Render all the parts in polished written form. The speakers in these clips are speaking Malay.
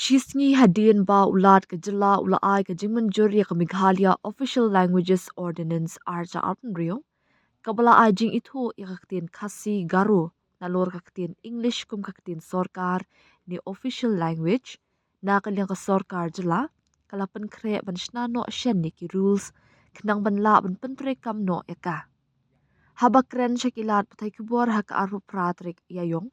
Shisngi hadien ba ulat ke jela ulai ke jingmenjur ya ke Meghalaya Official Languages Ordinance arja arpenrio. Kabala ajing itu ya ktien Khasi Garo nalor ktien English kum ktien Sorkar ni official language na kalyang ka Sorkar Jylla kala Pynkhreh ban shnano shen ni ki rules knang ban la ban pentre kam no eka. Habakren shakilat patai kubor hak aru pratrik yayong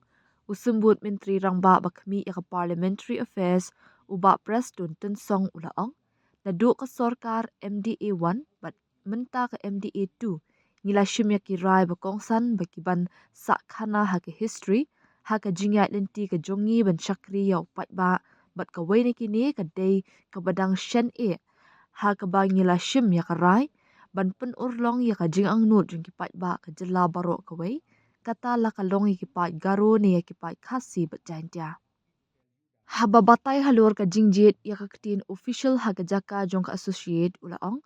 usumbut menteri rangba bakmi ya ka Parliamentary Affairs uba press dun tensong ulaong na du ka Sorkar MDA 1 bat menta ka MDA 2 ngila shimya ki rai bakongsan bakiban sa khana ha ke history ha ka jingya lenti ka jongi ban shakri yaw pat ba bat ka waini kini ka day ka badang shen e ha ka ba ngila shim ya ka rai ban pen urlong ya ka jing ang nut jing ki pat ba ka jela baro ka wai kata la ka long ki pat garo ne ya ki pat khasi bat jantia haba batai halor ka jingjit ya ka ktin official ha ka jaka jong ka associate ulaong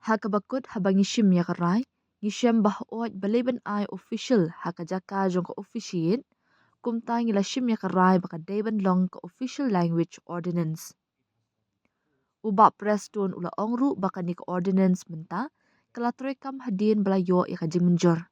ha ka bakut habangi shim ya ka rai Nishem bah oit baliban ai official haka jaka jong ka officiate kumta ngila shim ya karai baka dayban long ka official language ordinance. Uba press tun ula ongru baka ni ka ordinance menta kalatroy kam hadien bala yo ya ka jingmenjor.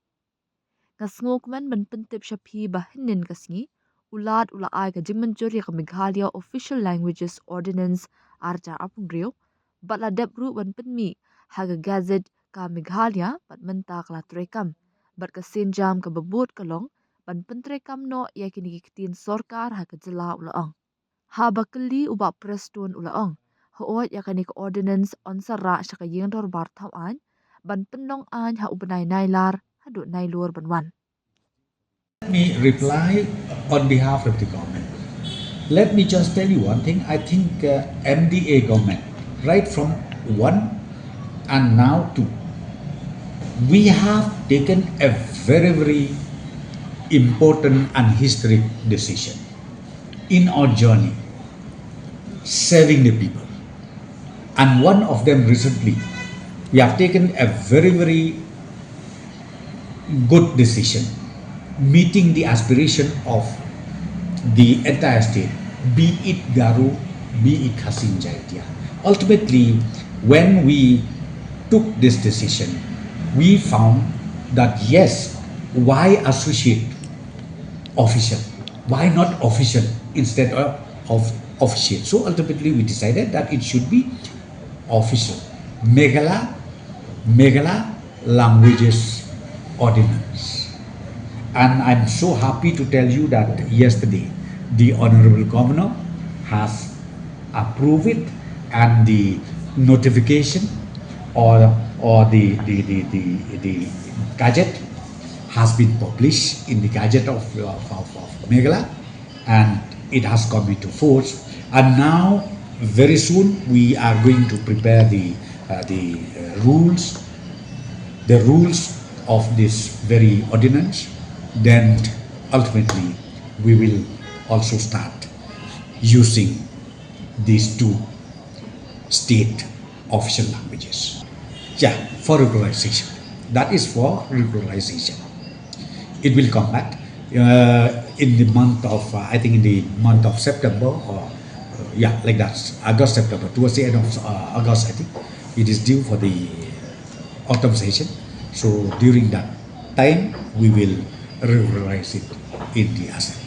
Ngasngokman ban pentip siya pi bahinin kasngi ulat ula ai ka jingmenjor ya ka Meghalaya Official Languages Ordinance arja apungrio batla debru ban penmi haga gazette ka Meghalaya bat menta kala trekam bat ka sinjam ka babut kalong ban pentrekam no ya kini kitin Sorkar ha ka jela ulaong ha bakali uba prestun ulaong hoot ya kani ka ordinance on sara sya ka yengdor bar thawan ban penong an ha ubanay nailar hadu nailur banwan. Let me reply on behalf of the government. Let me just tell you one thing. I think MDA government, right from one and now two, we have taken a very, very important and historic decision in our journey, saving the people. And one of them recently, we have taken a very, very good decision, meeting the aspiration of the entire state, be it Garo, be it Khasi Garo. Ultimately, when we took this decision, we found that yes, why associate official? Why not official instead of officiate? So ultimately, we decided that it should be official. Meghalaya Languages Ordinance. And I'm so happy to tell you that yesterday the Honorable Governor has approved it, and the notification or the gadget has been published in the gadget of Meghalaya, and it has come into force. And now very soon we are going to prepare the rules of this very ordinance. Then ultimately we will also start using these two state official languages. Yeah, for regularization. That is for regularization. It will come back in the month of, I think in the month of September, or yeah, like that, August, September, towards the end of August, I think it is due for the autumn session. So during that time, we will regularize it in the asset.